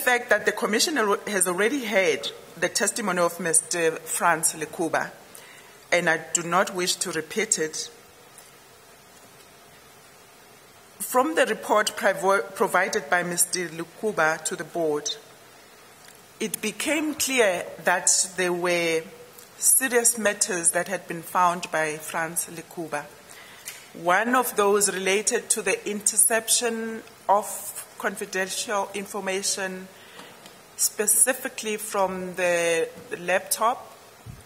fact that the Commissioner has already heard the testimony of Mr. Franz Lekuba, and I do not wish to repeat it. From the report provided by Mr. Lekuba to the board, it became clear that there were serious matters that had been found by Franz Lekuba. One of those related to the interception of confidential information, specifically from the laptop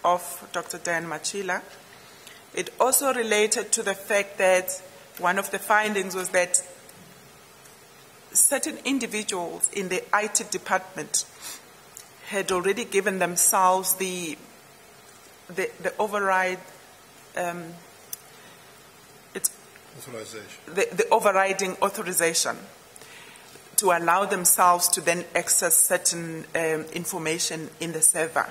of Dr. Dan Machila. It also related to the fact that one of the findings was that certain individuals in the IT department had already given themselves the override, the overriding authorization to allow themselves to then access certain information in the server.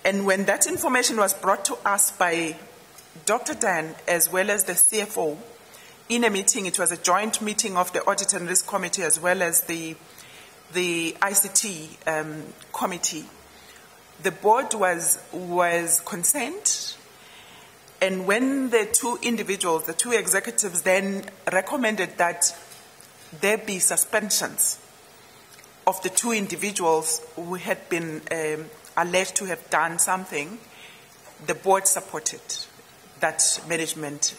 And when that information was brought to us by Dr. Dan as well as the CFO in a meeting, it was a joint meeting of the Audit and Risk Committee as well as the ICT committee, the board was concerned. And when the two individuals, the two executives, then recommended that there be suspensions of the two individuals who had been alleged to have done something, the board supported that management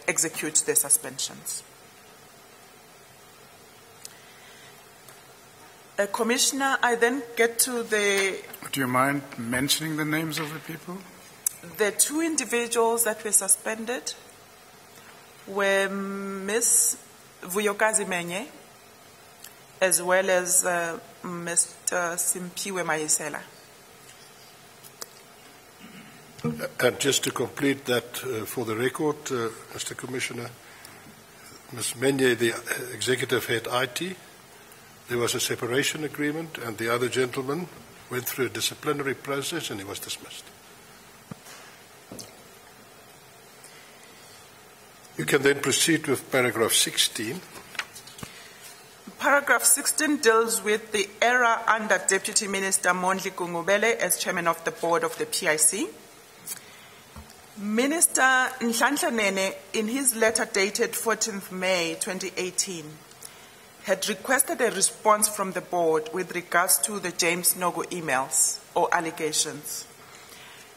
execute the suspensions. Commissioner, I then get to the... Do you mind mentioning the names of the people? The two individuals that were suspended were Ms. Vuyokazi Menye as well as Mr. Simpiwe Mayisela. And just to complete that for the record, Mr. Commissioner, Ms. Menye, the executive head IT, there was a separation agreement and the other gentleman went through a disciplinary process and he was dismissed. You can then proceed with paragraph 16. Paragraph 16 deals with the error under Deputy Minister Mondli Gungubele as chairman of the board of the PIC. Minister Nhlanhla Nene, in his letter dated 14th May 2018, had requested a response from the board with regards to the James Nogo emails or allegations.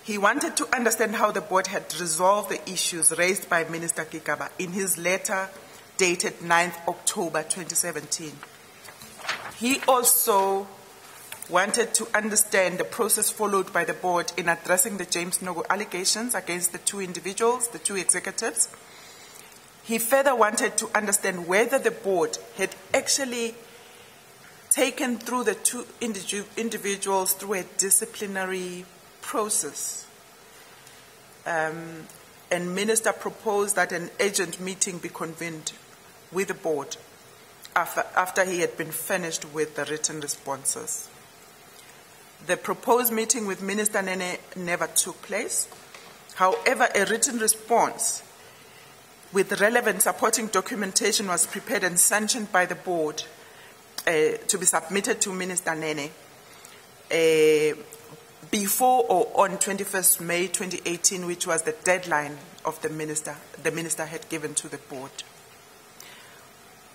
He wanted to understand how the board had resolved the issues raised by Minister Kigaba in his letter dated 9th October 2017. He also wanted to understand the process followed by the board in addressing the James Nogo allegations against the two individuals, the two executives. He further wanted to understand whether the board had actually taken through the two individuals through a disciplinary process. And Minister proposed that an urgent meeting be convened with the board after he had been finished with the written responses. The proposed meeting with Minister Nene never took place. However, a written response with relevant supporting documentation was prepared and sanctioned by the board to be submitted to Minister Nene before or on 21st May 2018, which was the deadline of the minister had given to the board.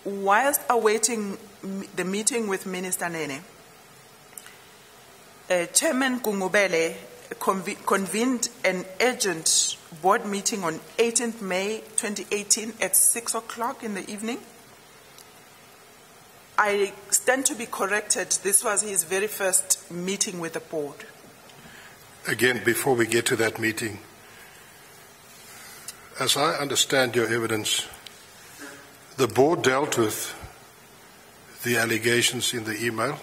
Whilst awaiting the meeting with Minister Nene, Chairman Gungubele convened an urgent board meeting on 18th May 2018 at 6 o'clock in the evening. I stand to be corrected. This was his very first meeting with the board. Again, before we get to that meeting, as I understand your evidence, the board dealt with the allegations in the email.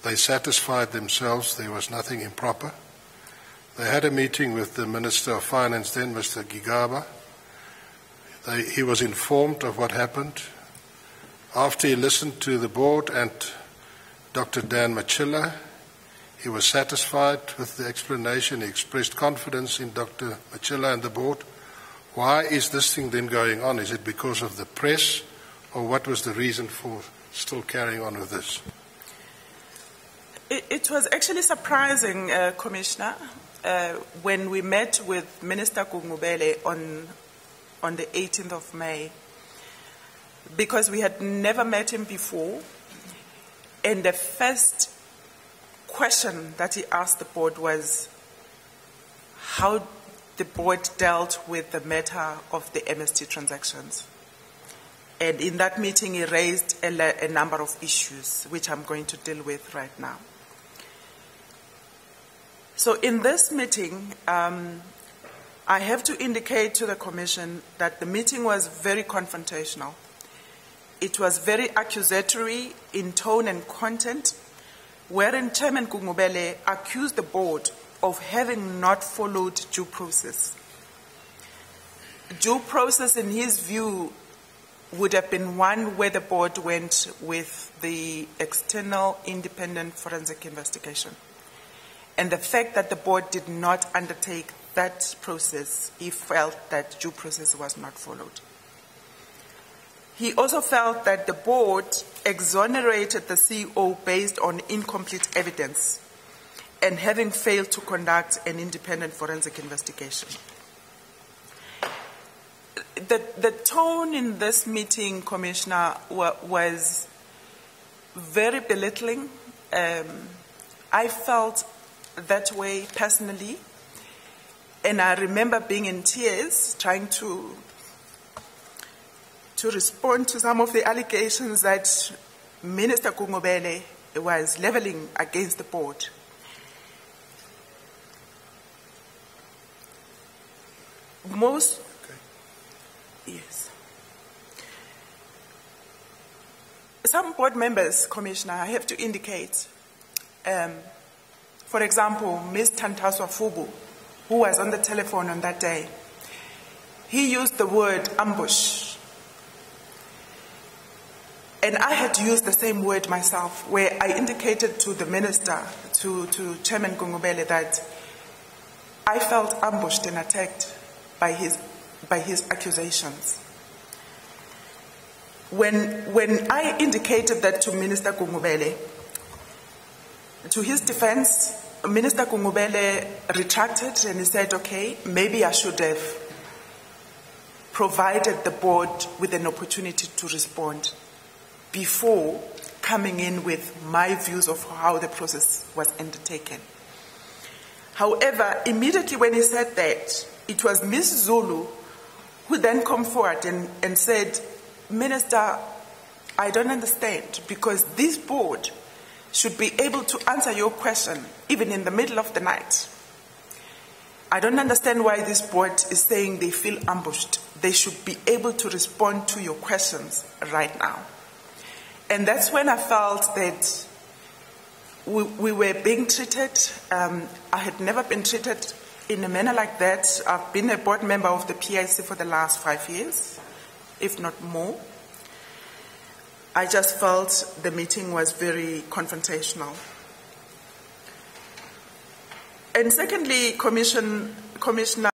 They satisfied themselves there was nothing improper. They had a meeting with the Minister of Finance then, Mr. Gigaba. He was informed of what happened. After he listened to the board and Dr. Dan Machila, he was satisfied with the explanation. He expressed confidence in Dr. Machila and the board. Why is this thing then going on? Is it because of the press, or what was the reason for still carrying on with this? It was actually surprising, Commissioner, when we met with Minister Gungubele on the 18th of May, because we had never met him before, and the first question that he asked the board was how the board dealt with the matter of the MST transactions. And in that meeting, he raised a number of issues, which I'm going to deal with right now. So in this meeting, I have to indicate to the Commission that the meeting was very confrontational. It was very accusatory in tone and content, wherein Chairman Gungubele accused the board of having not followed due process. Due process, in his view, would have been one where the board went with the external independent forensic investigation. And the fact that the board did not undertake that process, he felt that due process was not followed. He also felt that the board exonerated the CEO based on incomplete evidence and having failed to conduct an independent forensic investigation. The tone in this meeting, Commissioner, was very belittling. I felt that way personally, and I remember being in tears trying to respond to some of the allegations that Minister Gungubele was leveling against the board. Yes. Some board members, Commissioner, I have to indicate, for example, Ms. Tantaswa Fubu, who was on the telephone on that day, he used the word ambush. And I had used the same word myself, where I indicated to the minister, to Chairman Gungubele, that I felt ambushed and attacked by his accusations. When I indicated that to Minister Gungubele, to his defense, Minister Gungubele retracted and he said, okay, maybe I should have provided the board with an opportunity to respond before coming in with my views of how the process was undertaken. However, immediately when he said that, it was Ms. Zulu who then came forward and said, Minister, I don't understand, because this board should be able to answer your question even in the middle of the night. I don't understand why this board is saying they feel ambushed. They should be able to respond to your questions right now. And that's when I felt that we were being treated. I had never been treated in a manner like that. I've been a board member of the PIC for the last 5 years, if not more. I just felt the meeting was very confrontational. And secondly, Commissioner,